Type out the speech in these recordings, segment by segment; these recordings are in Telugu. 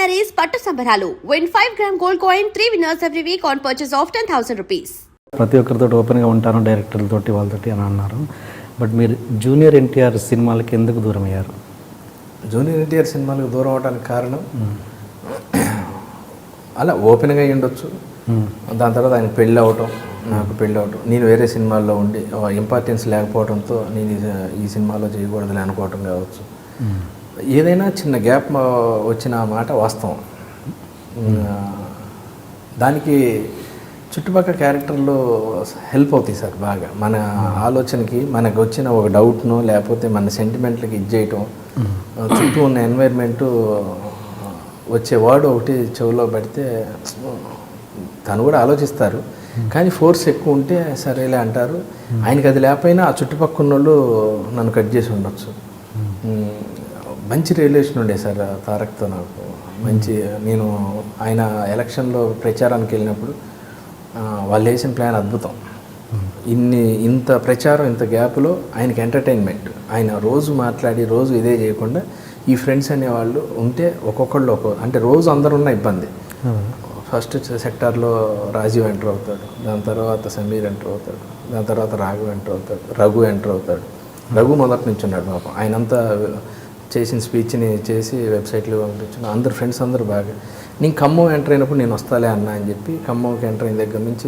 sarees పట్టు సంబరాలు. Win 5 gram gold coin, 3 winners every week on purchase of 10,000 rupees. ప్రతి ఒక్కరితో ఓపెన్గా ఉంటాను డైరెక్టర్లతోటి వాళ్ళతోటి అని అన్నారు. బట్ మీరు జూనియర్ ఎన్టీఆర్ సినిమాలకి ఎందుకు దూరం అయ్యారు? జూనియర్ ఎన్టీఆర్ సినిమాలకు దూరం అవడానికి కారణం అలా ఓపెన్గా అయ్యి ఉండొచ్చు. దాని తర్వాత ఆయన పెళ్ళి అవటం, నాకు పెళ్ళి అవటం, నేను వేరే సినిమాల్లో ఉండి ఇంపార్టెన్స్ లేకపోవడంతో నేను ఈ సినిమాలో చేయకూడదని అనుకోవటం కావచ్చు. ఏదైనా చిన్న గ్యాప్ వచ్చిన మాట వాస్తవం. దానికి చుట్టుపక్కల క్యారెక్టర్లు హెల్ప్ అవుతాయి సార్ బాగా. మన ఆలోచనకి మనకు వచ్చిన ఒక డౌట్ను లేకపోతే మన సెంటిమెంట్లకి చేయటం, చుట్టూ ఉన్న ఎన్వైర్న్మెంటు వచ్చే వర్డ్ ఒకటి చెవిలో పడితే తను కూడా ఆలోచిస్తారు, కానీ ఫోర్స్ ఎక్కువ ఉంటే సరేలే అంటారు. ఆయనకి అది లేకపోయినా ఆ చుట్టుపక్కల వాళ్ళు నన్ను కట్ చేసి ఉండొచ్చు. మంచి రిలేషన్ ఉండే సార్ తారక్తో నాకు. నేను ఆయన ఎలక్షన్లో ప్రచారానికి వెళ్ళినప్పుడు వాళ్ళు వేసిన ప్లాన్ అద్భుతం. ఇంత ప్రచారం, ఇంత గ్యాప్లో ఆయనకి ఎంటర్టైన్మెంట్. ఆయన రోజు మాట్లాడి రోజు ఇదే చేయకుండా ఈ ఫ్రెండ్స్ అనేవాళ్ళు ఉంటే ఒక్కొక్కళ్ళు అంటే రోజు అందరు ఉన్న ఇబ్బంది. ఫస్ట్ సెక్టార్లో రాజీవ్ ఎంటర్ అవుతాడు, దాని తర్వాత సమీర్ ఎంటర్ అవుతాడు, దాని తర్వాత రఘు ఎంటర్ అవుతాడు. రఘు మొదటి నుంచి ఉన్నాడు పాపం. ఆయనంతా చేసిన స్పీచ్ని చేసి వెబ్సైట్లో పంపించిన అందరు ఫ్రెండ్స్ అందరూ బాగా. నేను ఖమ్మం ఎంటర్ అయినప్పుడు నేను వస్తాలే అన్నా అని చెప్పి ఖమ్మంకి ఎంటర్ అయిన దగ్గర నుంచి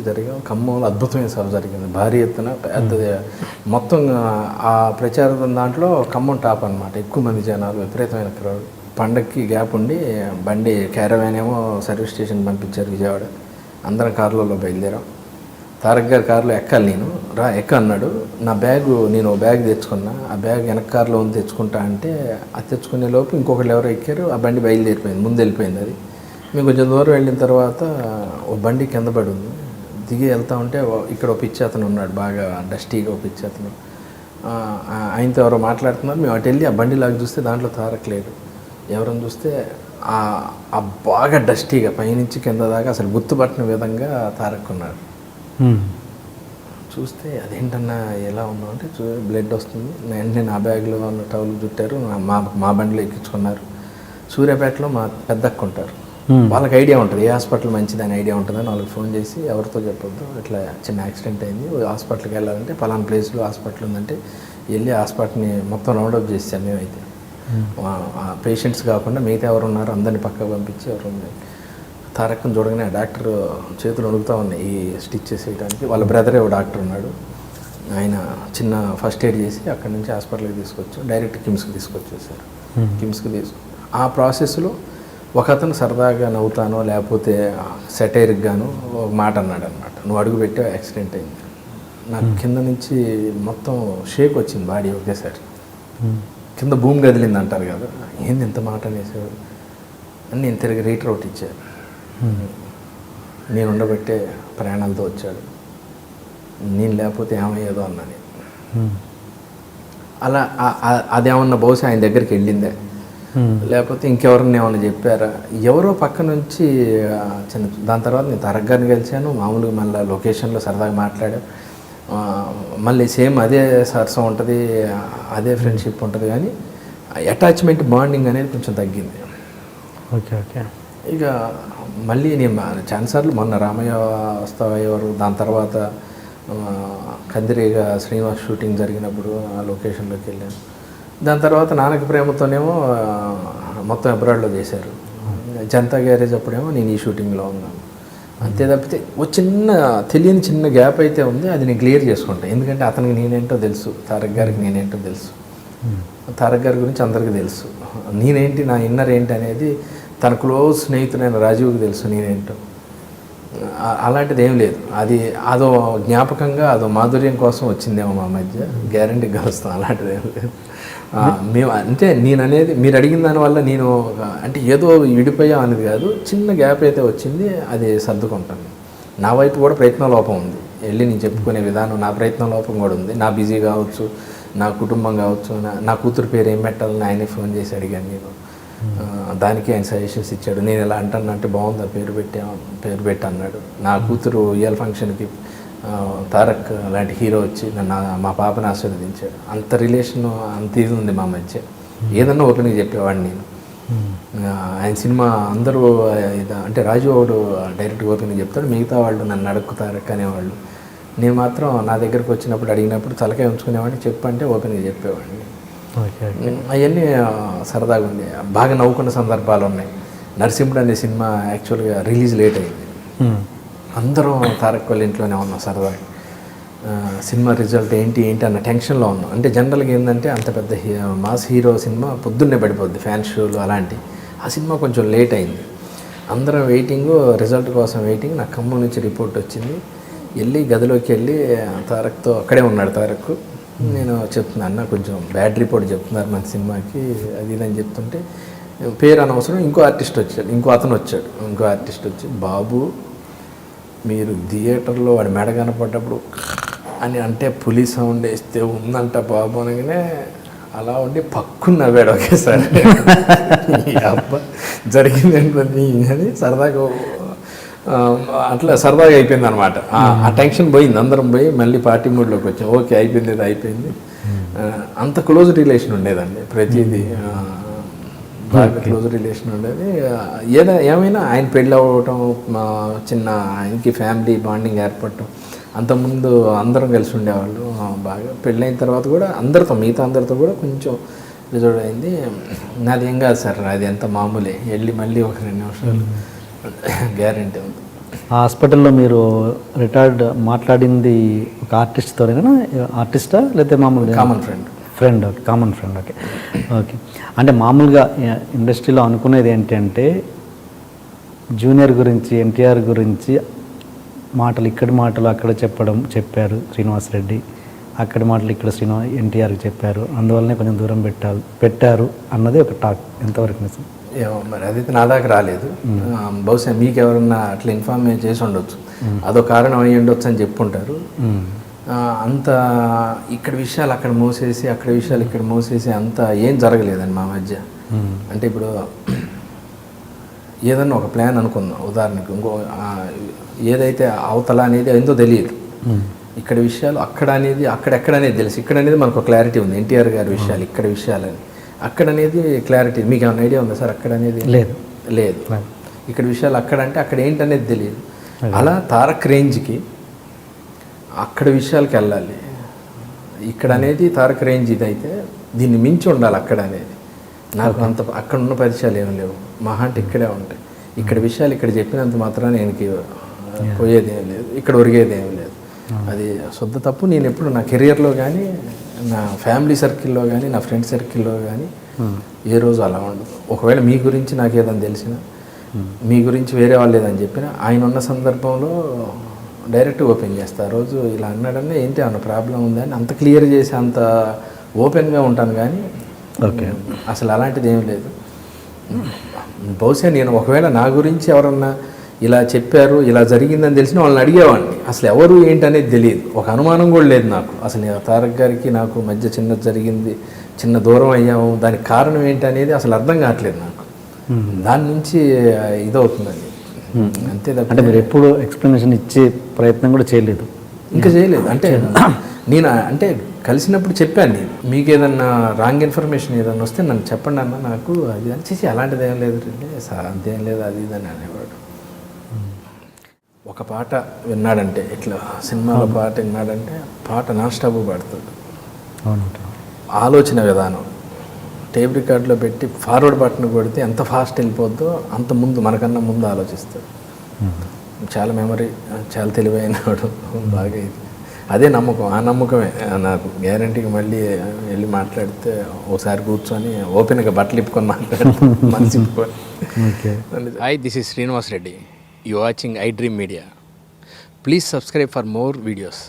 ఖమ్మంలో అద్భుతమైన సభ జరిగింది, భారీ ఎత్తున పెద్దది. మొత్తం ఆ ప్రచారం దాంట్లో ఖమ్మం టాప్ అనమాట. ఎక్కువ మంది జనాలు, విపరీతమైన క్రౌడ్. పండగకి గ్యాప్ ఉండి బండి క్యారవాన్ ఏమో సర్వీస్ స్టేషన్ పంపించారు విజయవాడ. అందరం కార్లలో బయలుదేరాం. తారక్ గారి కారులో ఎక్కాలి, నేను ఎక్క అన్నాడు. నేను బ్యాగ్ తెచ్చుకున్నా, ఆ బ్యాగ్ వెనక కారులో ఉంది తెచ్చుకుంటా అంటే అది తెచ్చుకునే లోపు ఇంకొకళ్ళు ఎవరో ఎక్కారు, ఆ బండి బయలుదేరిపోయింది, ముందు వెళ్ళిపోయింది. అది మేము కొంచెం దూరం వెళ్ళిన తర్వాత ఓ బండి కింద పడి ఉంది. దిగి వెళ్తా ఉంటే ఇక్కడ ఒక పిచ్చి అతను ఉన్నాడు, బాగా డస్టీగా ఒక పిచ్చి అతను. ఆయనతో ఎవరో మాట్లాడుతున్నారు. మేము అటు వెళ్ళి ఆ బండి లాగా చూస్తే దాంట్లో తారక్ లేడు. ఎవరని చూస్తే ఆ బాగా డస్టీగా పైనుంచి కింద దాకా అసలు గుర్తుపట్టిన విధంగా తారక్ ఉన్నాడు. చూస్తే అదేంటన్నా ఎలా ఉన్నావు అంటే బ్లడ్ వస్తుంది. వెంటనే నా బ్యాగ్లో ఉన్న టవల్ చుట్టారు, మా బండిలో ఎక్కించుకున్నారు. సూర్యాపేటలో మా పెద్దక్క ఉంటారు, వాళ్ళకి ఐడియా ఉంటుంది ఏ హాస్పిటల్ మంచిదని ఐడియా ఉంటుందని వాళ్ళకి ఫోన్ చేసి ఎవరితో చెప్పొద్దు, ఇట్లా చిన్న యాక్సిడెంట్ అయింది, హాస్పిటల్కి వెళ్ళాలంటే పలానా ప్లేస్లో హాస్పిటల్ ఉందంటే వెళ్ళి హాస్పిటల్ని మొత్తం రౌండప్ చేసాం. మేమైతే పేషెంట్స్ కాకుండా మిగతా ఎవరు ఉన్నారో అందరినీ పక్కకు పంపించి ఎవరు ఉన్నాయి. తారక్ని చూడగానే డాక్టర్ చేతులు వణుకుతూ ఉన్నాయి ఈ స్టిచెస్ వేయడానికి. వాళ్ళ బ్రదరే ఒక డాక్టర్ ఉన్నాడు, ఆయన చిన్న ఫస్ట్ ఎయిడ్ చేసి అక్కడి నుంచి హాస్పిటల్కి తీసుకొచ్చి డైరెక్ట్ కిమ్స్కి తీసుకొచ్చేసారు. ఆ ప్రాసెస్లో ఒక అతను సరదాగా నవ్వుతానో లేకపోతే సెటైర్కి గాను ఒక మాట అన్నాడు అనమాట, నువ్వు అడుగు పెట్టావు యాక్సిడెంట్ అయింది. నాకు కింద నుంచి మొత్తం షేక్ వచ్చింది బాడీ ఒకేసారి. కింద భూమి కదిలింది అంటారు కదా, ఏంది ఎంత మాట అనేసాడు అని నేను తిరిగి రీట్రౌట్ ఇచ్చాను. నేను ఉండబట్టే ప్రయాణాలతో వచ్చాడు, నేను లేకపోతే ఏమయ్యేదో అన్నాను. అలా అదేమన్నా బహుశా ఆయన దగ్గరికి వెళ్ళిందే, లేకపోతే ఇంకెవరిని ఏమన్నా చెప్పారా, ఎవరో పక్క నుంచి దాని తర్వాత నేను తారక్ గారిని కలిశాను. మామూలుగా మళ్ళీ లొకేషన్లో సరదాగా మాట్లాడాను. మళ్ళీ సేమ్ అదే సరసం ఉంటుంది, అదే ఫ్రెండ్షిప్ ఉంటుంది, కానీ అటాచ్మెంట్ బాండింగ్ అనేది కొంచెం తగ్గింది. ఓకే. ఇక మళ్ళీ నేను చాలాసార్లు మొన్న రామయ్య వస్తావయ్యేవారు, దాని తర్వాత కందిరీగా శ్రీనివాస్ షూటింగ్ జరిగినప్పుడు ఆ లొకేషన్లోకి వెళ్ళాను. దాని తర్వాత నాన్నకి ప్రేమతోనేమో మొత్తం అబ్రాడ్లో చేశారు. జనతా గ్యారేజ్ అప్పుడేమో నేను ఈ షూటింగ్లో ఉన్నాను. అంతే తప్పితే ఓ తెలియని చిన్న గ్యాప్ అయితే ఉంది, అది నేను క్లియర్ చేసుకుంటాను. ఎందుకంటే అతనికి నేనేంటో తెలుసు, తారక్ గారికి నేనేంటో తెలుసు, తారక్ గారి గురించి అందరికీ తెలుసు. నేనేంటి, నా ఇన్నర్ ఏంటి అనేది తన క్లోజ్ స్నేహితుడైన రాజీవ్కి తెలుసు నేనేంటో. అలాంటిది ఏం లేదు, అదో జ్ఞాపకంగా అదో మాధుర్యం కోసం వచ్చిందేమో మా మధ్య, గ్యారంటీగా కలుస్తాం. అలాంటిది ఏం లేదు. మేము అంటే నేననేది మీరు అడిగిన దానివల్ల నేను అంటే ఏదో విడిపోయాం అనేది కాదు, చిన్న గ్యాప్ అయితే వచ్చింది, అది సర్దుకుంటాను. నా వైపు కూడా ప్రయత్న లోపం ఉంది, వెళ్ళి నేను చెప్పుకునే విధానం నా ప్రయత్న లోపం కూడా ఉంది. నా బిజీ కావచ్చు, నా కుటుంబం కావచ్చు, నా కూతురు పేరు ఏం పెట్టాలని ఆయనే ఫోన్ చేసి అడిగాను నేను. దానికి ఆయన సజెషన్స్ ఇచ్చాడు. నేను ఎలా అంటే బాగుంది పేరు పెట్టి అన్నాడు. నా కూతురు ఇయల్ ఫంక్షన్కి తారక్ లాంటి హీరో వచ్చి మా పాపని ఆశీర్వదించాడు. అంత రిలేషన్, అంత ఇది ఉంది మా మధ్య. ఏదన్నా ఓపెన్గా చెప్పేవాడిని నేను. ఆయన సినిమా అందరూ అంటే రాజు ఒకడు డైరెక్ట్ ఓపెన్గా చెప్తాడు, మిగతా వాళ్ళు నన్ను అడుగుతారు అనేవాళ్ళు. నేను మాత్రం నా దగ్గరకు వచ్చినప్పుడు అడిగినప్పుడు తలకాయ ఉంచుకునేవాడిని, చెప్పంటే ఓపెన్గా చెప్పేవాడిని. అవన్నీ సరదాగా ఉంది. బాగా నవ్వుకున్న సందర్భాలు ఉన్నాయి. నరసింహుడు అనే సినిమా యాక్చువల్గా రిలీజ్ లేట్ అయింది. అందరం తారక్ వాళ్ళ ఇంట్లోనే ఉన్నాం సరదాగా. సినిమా రిజల్ట్ ఏంటి అన్న టెన్షన్లో ఉన్నాం. అంటే జనరల్గా ఏంటంటే అంత పెద్ద మాస్ హీరో సినిమా పొద్దున్నే పడిపోద్ది, ఫ్యాన్ షోలు అలాంటి. ఆ సినిమా కొంచెం లేట్ అయింది. అందరం వెయిటింగ్, రిజల్ట్ కోసం వెయిటింగ్. నాకు ఖమ్మం నుంచి రిపోర్ట్ వచ్చింది. వెళ్ళి గదిలోకి వెళ్ళి తారక్తో అక్కడే ఉన్నాడు తారక్. నేను చెప్తున్నా, అన్న కొంచెం బ్యాడ్ రిపోర్ట్ చెప్తున్నారు మన సినిమాకి, అది ఇదని చెప్తుంటే పేరు అనవసరం ఇంకో ఆర్టిస్ట్ వచ్చాడు, ఇంకో ఆర్టిస్ట్ వచ్చి, బాబు మీరు థియేటర్లో వాడి మెడ కనపడ్డప్పుడు అని అంటే పులి సౌండ్ వేస్తే ఉందంట బాబు అనగానే అలా ఉండి పక్కున నవ్వాడు ఒకేసారి. అబ్బా జరిగింది ఏంటని అని సరదాగా అట్లా సరదాగా అయిపోయింది అనమాట. ఆ టెన్షన్ పోయింది, అందరం పోయి మళ్ళీ పార్టీ మూడ్లోకి వచ్చాం. ఓకే అయిపోయింది. అంత క్లోజ్ రిలేషన్ ఉండేదండి, ప్రతిదీ బాగా క్లోజ్ రిలేషన్ ఉండేది. ఏమైనా ఆయన పెళ్ళి అవ్వటం, చిన్న ఆయనకి ఫ్యామిలీ బాండింగ్ ఏర్పడటం, అంతకుముందు అందరం కలిసి ఉండేవాళ్ళు బాగా. పెళ్ళైన తర్వాత కూడా మిగతా అందరితో కూడా కొంచెం రిజర్వ్ అయింది. నాది ఏం కాదు సార్, అది ఎంత మామూలే, వెళ్ళి మళ్ళీ ఒక 2 నిమిషాలు గ్యారెంటీ ఉంది. హాస్పిటల్లో మీరు రిటైర్డ్ మాట్లాడింది ఒక ఆర్టిస్ట్తోనేనా? ఆర్టిస్టా లేకపోతే మామూలుగా కామన్ ఫ్రెండ్? ఓకే. అంటే మామూలుగా ఇండస్ట్రీలో అనుకునేది ఏంటంటే జూనియర్ గురించి, ఎన్టీఆర్ గురించి ఇక్కడి మాటలు అక్కడ చెప్పారు శ్రీనివాస్ రెడ్డి, అక్కడి మాటలు ఇక్కడ ఎన్టీఆర్కి చెప్పారు, అందువల్లనే కొంచెం దూరం పెట్టారు అన్నది ఒక టాక్. ఎంతవరకు నిజం? ఏమో మరి అదైతే నా దాకా రాలేదు. బహుశా మీకు ఎవరన్నా అట్లా ఇన్ఫార్మ్ చేసి ఉండొచ్చు, అదో కారణం అయ్యి ఉండొచ్చు అని చెప్పుంటారు. అంత ఇక్కడ విషయాలు అక్కడ మోసేసి, అక్కడ విషయాలు ఇక్కడ మోసేసి అంత ఏం జరగలేదండి మా మధ్య. అంటే ఇప్పుడు ఏదన్నా ఒక ప్లాన్ అనుకుందాం, ఉదాహరణకు ఇంకో ఏదైతే అవతల అనేది ఎంతో తెలియదు, ఇక్కడ విషయాలు అక్కడ అనేది అక్కడెక్కడ అనేది తెలుసు, ఇక్కడ అనేది మనకు ఒక క్లారిటీ ఉంది. ఎన్టీఆర్ గారి విషయాలు ఇక్కడ విషయాలని, అక్కడ అనేది క్లారిటీ. మీకు ఏమైనా ఐడియా ఉందా సార్? అక్కడ అనేది లేదు. ఇక్కడ విషయాలు అక్కడ అంటే అక్కడ ఏంటనేది తెలియదు. అలా తారక్ రేంజ్కి అక్కడ విషయాలకి వెళ్ళాలి. ఇక్కడ అనేది తారక్ రేంజ్ ఇదైతే దీన్ని మించి ఉండాలి అక్కడ అనేది. నాకు అంత అక్కడ ఉన్న పరిచయాలు ఏమి లేవు, మహా అంటే ఇక్కడే ఉంటాయి. ఇక్కడ విషయాలు ఇక్కడ చెప్పినంత మాత్రాన ఆయనకి పోయేది ఏం లేదు, ఇక్కడ ఒరిగేది ఏం లేదు. అది శుద్ధ తప్పు. నేను ఎప్పుడు నా కెరియర్లో కానీ, నా ఫ్యామిలీ సర్కిల్లో కానీ, నా ఫ్రెండ్ సర్కిల్లో కానీ ఏ రోజు అలా ఉండదు. ఒకవేళ మీ గురించి నాకు ఏదైనా తెలిసినా, మీ గురించి వేరే వాళ్ళు ఏదని చెప్పినా, ఆయన ఉన్న సందర్భంలో డైరెక్ట్గా ఓపెన్ చేస్తా. ఆ రోజు ఇలా అన్నాడన్నా ఏంటి ఏమన్నా ప్రాబ్లం ఉందని అంత క్లియర్ చేసి అంత ఓపెన్గా ఉంటాను. కానీ ఓకే అసలు అలాంటిది ఏం లేదు. బహుశా నేను ఒకవేళ నా గురించి ఎవరన్నా ఇలా చెప్పారు, ఇలా జరిగిందని తెలిసిన వాళ్ళని అడిగేవాడిని. అసలు ఎవరు ఏంటనేది తెలియదు, ఒక అనుమానం కూడా లేదు నాకు. అసలు తారక్ గారికి నాకు మధ్య జరిగింది, చిన్న దూరం అయ్యాము, దానికి కారణం ఏంటనేది అసలు అర్థం కావట్లేదు నాకు. దాని నుంచి ఇదవుతుందండి అంతే. అంటే మీరు ఎప్పుడు ఎక్స్ప్లెనేషన్ ఇచ్చే ప్రయత్నం కూడా చేయలేదు? ఇంకా చేయలేదు. అంటే నేను అంటే కలిసినప్పుడు చెప్పాను, నేను మీకు ఏదన్నా రాంగ్ ఇన్ఫర్మేషన్ ఏదన్నా వస్తే నన్ను చెప్పండి అన్న, నాకు అది అని చేసి అలాంటిది ఏం లేదు సార్, అంతేం లేదు అది ఇదని అనేవాడు. ఒక పాట విన్నాడంటే, ఇట్లా సినిమాలో పాట విన్నాడంటే పాట నాన్ స్టాప్ పాడుతాడు. ఆలోచన విధానం టేప్ రికార్డులో పెట్టి ఫార్వర్డ్ బటన్ కొడితే ఎంత ఫాస్ట్ వెళ్ళిపోద్దో అంత ముందు మనకన్నా ముందు ఆలోచిస్తాడు. చాలా మెమరీ, చాలా తెలివైనవాడు బాగా. ఇది అదే నమ్మకం, ఆ నమ్మకమే నాకు గ్యారంటీగా. మళ్ళీ వెళ్ళి మాట్లాడితే ఒకసారి కూర్చొని ఓపెన్గా బట్టలు ఇప్పుకొని మాట్లాడితే మనసు ఇప్పుకొని. Hi, this is Srinivas Reddy. You watching iDream Media. Please subscribe for more videos.